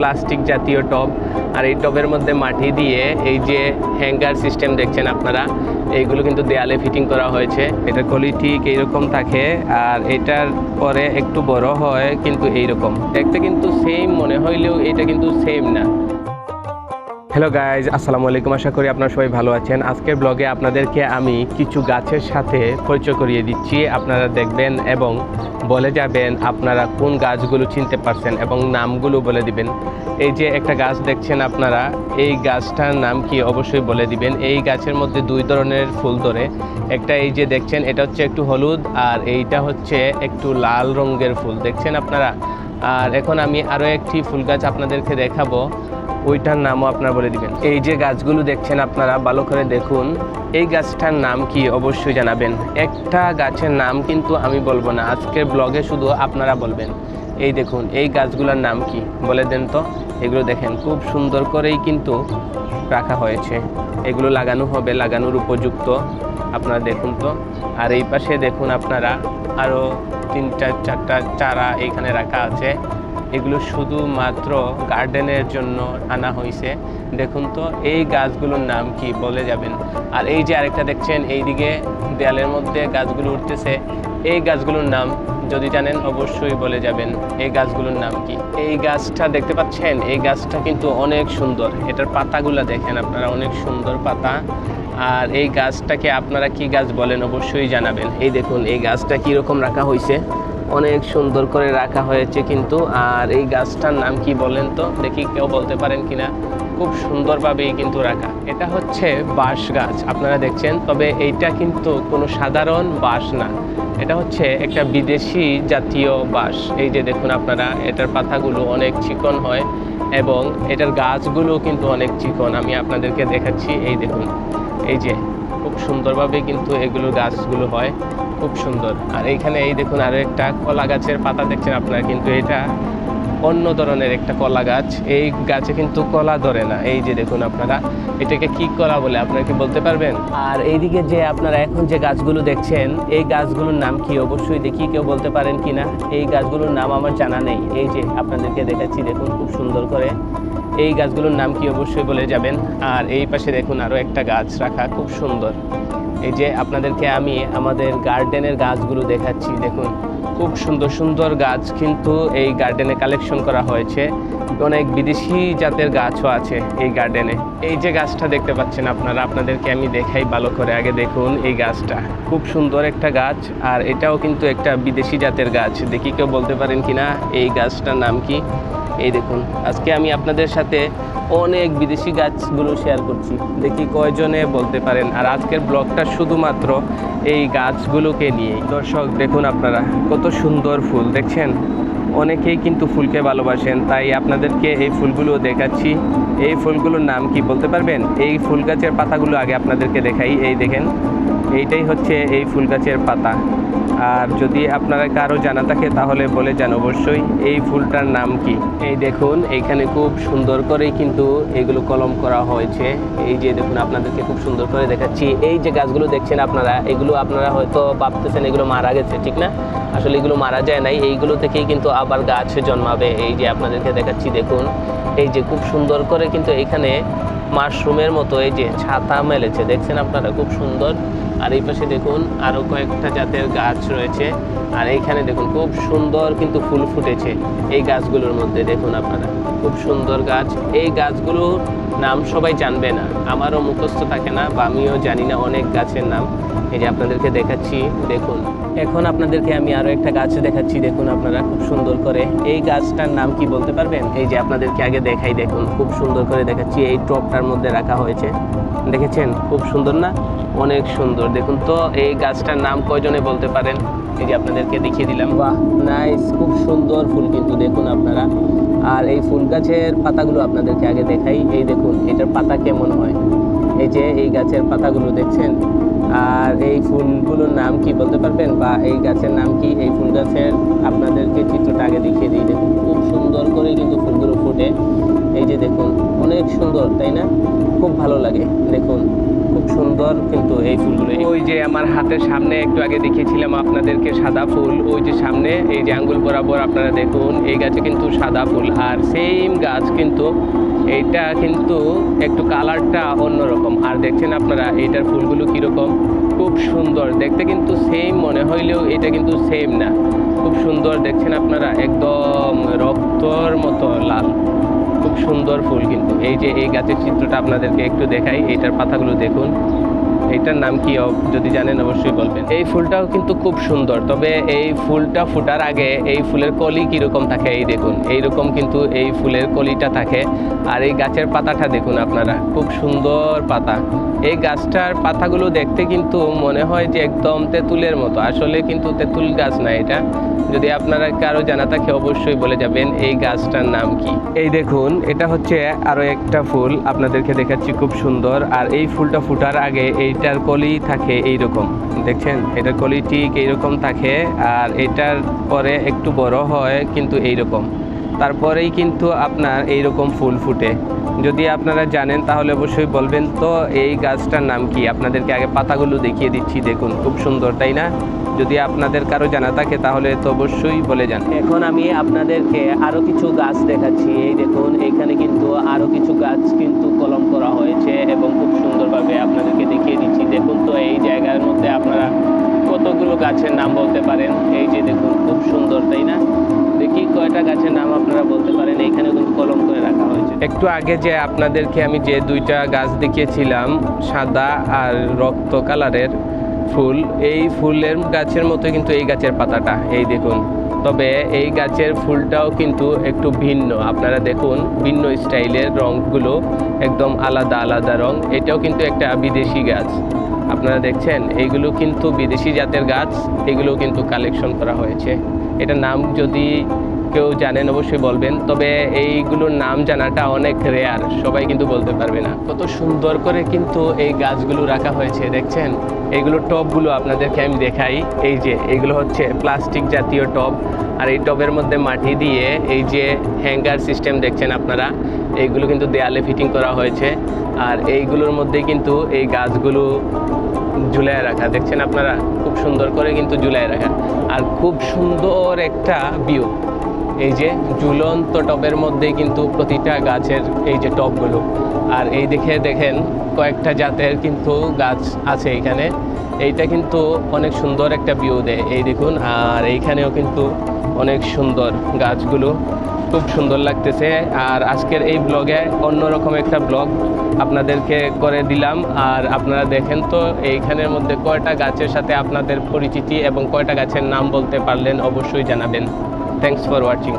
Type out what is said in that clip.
Plastic জাতীয় টব, আর এই টবের মধ্যে মাটি দিয়ে এই যে হ্যাঙ্গার সিস্টেম দেখছেন আপনারা, এইগুলো কিন্তু দেয়ালে ফিটিং করা হয়েছে। এটা কলি ঠিক এইরকম থাকে, আর এটার পরে একটু বড় হয় কিন্তু এইরকম একটা, কিন্তু সেম মনে হইলেও এটা কিন্তু সেম না। হ্যালো গাইজ, আসসালামু আলাইকুম। আশা করি আপনারা সবাই ভালো আছেন। আজকের ব্লগে আপনাদেরকে আমি কিছু গাছের সাথে পরিচয় করিয়ে দিচ্ছি, আপনারা দেখবেন এবং বলে যাবেন আপনারা কোন গাছগুলো চিনতে পারছেন এবং নামগুলো বলে দিবেন। এই যে একটা গাছ দেখছেন আপনারা, এই গাছটার নাম কি অবশ্যই বলে দিবেন। এই গাছের মধ্যে দুই ধরনের ফুল ধরে, একটা এই যে দেখছেন এটা হচ্ছে একটু হলুদ, আর এইটা হচ্ছে একটু লাল রঙের ফুল দেখছেন আপনারা। আর এখন আমি আরও একটি ফুল গাছ আপনাদেরকে দেখাবো, ওইটার নামও আপনারা বলে দিবেন। এই যে গাছগুলো দেখছেন আপনারা, ভালো করে দেখুন, এই গাছটার নাম কি অবশ্যই জানাবেন। একটা গাছের নাম কিন্তু আমি বলবো না, আজকের ব্লগে শুধু আপনারা বলবেন। এই দেখুন এই গাছগুলোর নাম কি বলে দেন তো। এগুলো দেখেন খুব সুন্দর করেই কিন্তু রাখা হয়েছে, এগুলো লাগানো হবে, লাগানোর উপযুক্ত, আপনারা দেখুন তো। আর এই পাশে দেখুন আপনারা আরও 3-4টা চারা এইখানে রাখা আছে, এগুলো শুধুমাত্র গার্ডেনের জন্য আনা হয়েছে। দেখুন তো এই গাছগুলোর নাম কি বলে যাবেন। আর এই যে আরেকটা দেখছেন এইদিকে দেয়ালের মধ্যে গাছগুলো উঠতেছে, এই গাছগুলোর নাম যদি জানেন অবশ্যই বলে যাবেন। এই গাছগুলোর নাম কি? এই গাছটা দেখতে পাচ্ছেন, এই গাছটা কিন্তু অনেক সুন্দর, এটার পাতাগুলো দেখেন আপনারা, অনেক সুন্দর পাতা। আর এই গাছটাকে আপনারা কি গাছ বলেন অবশ্যই জানাবেন। এই দেখুন এই গাছটা কীরকম রাখা হয়েছে, অনেক সুন্দর করে রাখা হয়েছে কিন্তু। আর এই গাছটার নাম কি বলেন তো দেখি, কেউ বলতে পারেন কিনা। খুব সুন্দরভাবেই কিন্তু রাখা। এটা হচ্ছে বাঁশ গাছ আপনারা দেখছেন, তবে এইটা কিন্তু কোনো সাধারণ বাঁশ না, এটা হচ্ছে একটা বিদেশি জাতীয় বাঁশ। এই যে দেখুন আপনারা, এটার পাতাগুলো অনেক চিকন হয় এবং এটার গাছগুলো কিন্তু অনেক চিকন। আমি আপনাদেরকে দেখাচ্ছি, এই দেখুন এই যে খুব সুন্দরভাবে কিন্তু এগুলো গাছগুলো হয়, খুব সুন্দর। আর এইখানে এই দেখুন আরও একটা কলা গাছের পাতা দেখছেন আপনারা, কিন্তু এটা অন্য ধরনের একটা কলা গাছ। এই গাছে কিন্তু কলা ধরে না। এই যে দেখুন আপনারা, এটাকে কি কলা বলে আপনারা কি বলতে পারবেন? আর এইদিকে যে আপনারা এখন যে গাছগুলো দেখছেন, এই গাছগুলোর নাম কি অবশ্যই দেখি কেউ বলতে পারেন কি না। এই গাছগুলোর নাম আমার জানা নেই, এই যে আপনাদেরকে দেখাচ্ছি দেখুন খুব সুন্দর করে। এই গাছগুলোর নাম কি অবশ্যই বলে যাবেন। আর এই পাশে দেখুন আরও একটা গাছ রাখা, খুব সুন্দর। এই যে আপনাদেরকে আমি আমাদের গার্ডেনের গাছগুলো দেখাচ্ছি, দেখুন খুব সুন্দর সুন্দর গাছ কিন্তু এই গার্ডেনে কালেকশন করা হয়েছে। অনেক বিদেশি জাতের গাছও আছে এই গার্ডেনে। এই যে গাছটা দেখতে পাচ্ছেন আপনারা, আপনাদেরকে আমি দেখাই ভালো করে। আগে দেখুন এই গাছটা খুব সুন্দর একটা গাছ, আর এটাও কিন্তু একটা বিদেশি জাতের গাছ। দেখি কেউ বলতে পারেন কিনা এই গাছটার নাম কি। এই দেখুন আজকে আমি আপনাদের সাথে অনেক বিদেশি গাছগুলো শেয়ার করছি, দেখি কয়জনে বলতে পারেন। আর আজকের ব্লগটা শুধুমাত্র এই গাছগুলোকে নিয়েই। দর্শক দেখুন আপনারা কত সুন্দর ফুল দেখছেন, অনেকেই কিন্তু ফুলকে ভালোবাসেন, তাই আপনাদেরকে এই ফুলগুলো দেখাচ্ছি। এই ফুলগুলোর নাম কি বলতে পারবেন? এই ফুল গাছের পাতাগুলো আগে আপনাদেরকে দেখাই। এই দেখেন এইটাই হচ্ছে এই ফুল গাছের পাতা। আর যদি আপনারা কারো জানা থাকে তাহলে বলে যান অবশ্যই এই ফুলটার নাম কি। এই দেখুন এইখানে খুব সুন্দর করেই কিন্তু এগুলো কলম করা হয়েছে। এই যে দেখুন আপনাদেরকে খুব সুন্দর করে দেখাচ্ছি। এই যে গাছগুলো দেখছেন আপনারা, এগুলো আপনারা হয়তো ভাবতেছেন এগুলো মারা গেছে, ঠিক না? আসলে এগুলো মারা যায় নাই, এইগুলো থেকেই কিন্তু আবার গাছ জন্মাবে। এই যে আপনাদেরকে দেখাচ্ছি দেখুন, এই যে খুব সুন্দর করে কিন্তু এখানে মাশরুমের মতো এই যে ছাতা মেলেছে, দেখছেন আপনারা খুব সুন্দর। আর এই পাশে দেখুন আরও কয়েকটা জাতের গাছ রয়েছে। আর এইখানে দেখুন খুব সুন্দর কিন্তু ফুল ফুটেছে এই গাছগুলোর মধ্যে, দেখুন আপনারা খুব সুন্দর গাছ। এই গাছগুলোর নাম সবাই জানবে না, আমারও মুখস্থ থাকে না বা আমিও জানি না অনেক গাছের নাম। এই যে আপনাদেরকে দেখাচ্ছি দেখুন। এখন আপনাদেরকে আমি আরও একটা গাছ দেখাচ্ছি, দেখুন আপনারা খুব সুন্দর করে। এই গাছটার নাম কি বলতে পারবেন? এই যে আপনাদেরকে আগে দেখাই, দেখুন খুব সুন্দর করে দেখাচ্ছি। এই টবটার মধ্যে রাখা হয়েছে, দেখেছেন খুব সুন্দর না? অনেক সুন্দর। দেখুন তো এই গাছটার নাম কয়জনে বলতে পারেন? এই যে আপনাদেরকে দেখিয়ে দিলাম। বাহ নাইস, খুব সুন্দর ফুল কিন্তু দেখুন আপনারা। আর এই ফুল গাছের পাতাগুলো আপনাদেরকে আগে দেখাই। এই দেখুন এটার পাতা কেমন হয়, এই যে এই গাছের পাতাগুলো দেখছেন। আর এই ফুলগুলোর নাম কি বলতে পারবেন, বা এই গাছের নাম কি? এই ফুল গাছের আপনাদেরকে চিত্রটা আগে দেখিয়ে দিই। দেখুন খুব সুন্দর করে কিন্তু ফুলগুলো ফুটে, এই যে দেখুন অনেক সুন্দর, তাই না? খুব ভালো লাগে দেখুন, খুব খুব সুন্দর কিন্তু এই ফুলগুলো। ওই যে আমার হাতের সামনে একটু আগে দেখিয়েছিলাম আপনাদেরকে সাদা ফুল, ওই যে সামনে এই যে আঙ্গুল বরাবর আপনারা দেখুন এই গাছে কিন্তু সাদা ফুল, আর সেম গাছ কিন্তু এইটা কিন্তু একটু কালারটা অন্যরকম। আর দেখছেন আপনারা এইটার ফুলগুলো কীরকম, খুব সুন্দর দেখতে, কিন্তু সেম মনে হইলেও এটা কিন্তু সেম না। খুব সুন্দর দেখছেন আপনারা, একদম রক্তর মতো লাল, খুব সুন্দর ফুল। কিন্তু এই যে এই গাছের চিত্রটা আপনাদেরকে একটু দেখাই, এইটার পাতাগুলো দেখুন, এইটার নাম কি যদি জানেন অবশ্যই বলবেন। এই ফুলটাও কিন্তু খুব সুন্দর, তবে এই ফুলটা ফোটার আগে এই ফুলের কলি কীরকম থাকে এই দেখুন, এইরকম কিন্তু এই ফুলের কলিটা থাকে। আর এই গাছের পাতাটা দেখুন আপনারা, খুব সুন্দর পাতা। এই গাছটার পাতাগুলো দেখতে কিন্তু মনে হয় যে একদম তেঁতুলের মতো, আসলে কিন্তু তেঁতুল গাছ না এটা। যদি আপনারা কারো জানা থাকে অবশ্যই বলে যাবেন এই গাছটার নাম কি। এই দেখুন এটা হচ্ছে আরও একটা ফুল আপনাদেরকে দেখাচ্ছি, খুব সুন্দর। আর এই ফুলটা ফোটার আগে এইটার কলি থাকে এইরকম, দেখছেন এটার কলি ঠিক এইরকম থাকে, আর এটার পরে একটু বড় হয় কিন্তু এইরকম, তারপরেই কিন্তু আপনার এইরকম ফুল ফুটে। যদি আপনারা জানেন তাহলে অবশ্যই বলবেন। তো এই গাছটার নাম কি, আপনাদেরকে আগে পাতাগুলো দেখিয়ে দিচ্ছি, দেখুন খুব সুন্দর, তাই না? যদি আপনাদের কারো জানা থাকে তাহলে তো অবশ্যই বলে যান। এখন আমি আপনাদেরকে আরও কিছু গাছ দেখাচ্ছি। এই দেখুন এখানে কিন্তু আরও কিছু গাছ কিন্তু কলম করা হয়েছে এবং খুব সুন্দরভাবে আপনাদেরকে দেখিয়ে দিচ্ছি। দেখুন তো এই জায়গার মধ্যে আপনারা কতগুলো গাছের নাম বলতে পারেন। এই যে দেখুন খুব সুন্দর, তাই না? দেখি কয়টা গাছের নাম আপনারা বলতে পারেন। এইখানে কিন্তু কলম করে রাখা হয়েছে। একটু আগে যে আপনাদেরকে আমি যে দুইটা গাছ দেখিয়েছিলাম, সাদা আর রক্ত কালারের ফুল, এই ফুলের গাছের মতো কিন্তু এই গাছের পাতাটা, এই দেখুন। তবে এই গাছের ফুলটাও কিন্তু একটু ভিন্ন, আপনারা দেখুন ভিন্ন স্টাইলের, রঙগুলো একদম আলাদা আলাদা রঙ। এটাও কিন্তু একটা বিদেশি গাছ, আপনারা দেখছেন এইগুলো কিন্তু বিদেশি জাতের গাছ, এগুলো কিন্তু কালেকশন করা হয়েছে। এটা নাম যদি কেউ জানেন অবশ্যই বলবেন, তবে এইগুলোর নাম জানাটা অনেক রেয়ার, সবাই কিন্তু বলতে পারবে না। কত সুন্দর করে কিন্তু এই গাছগুলো রাখা হয়েছে, দেখছেন এইগুলো টবগুলো আপনাদেরকে আমি দেখাই। এই যে এইগুলো হচ্ছে প্লাস্টিক জাতীয় টব, আর এই টবের মধ্যে মাটি দিয়ে এই যে হ্যাঙ্গার সিস্টেম দেখছেন আপনারা, এইগুলো কিন্তু দেয়ালে ফিটিং করা হয়েছে। আর এইগুলোর মধ্যে কিন্তু এই গাছগুলো ঝুলায় রাখা, দেখছেন আপনারা খুব সুন্দর করে কিন্তু ঝুলায় রাখা। আর খুব সুন্দর একটা ভিউ, এই যে ঝুলন্ত টবের মধ্যে কিন্তু প্রতিটা গাছের এই যে টবগুলো। আর এই দেখেন কয়েকটা জাতের কিন্তু গাছ আছে এখানে, এইটা কিন্তু অনেক সুন্দর একটা ভিউ দেয়, এই দেখুন। আর এইখানেও কিন্তু অনেক সুন্দর গাছগুলো, খুব সুন্দর লাগতেছে। আর আজকের এই ব্লগে অন্যরকম একটা ব্লগ আপনাদেরকে করে দিলাম। আর আপনারা দেখেন তো এইখানের মধ্যে কয়টা গাছের সাথে আপনাদের পরিচিতি এবং কয়টা গাছের নাম বলতে পারলেন অবশ্যই জানাবেন। Thanks for watching.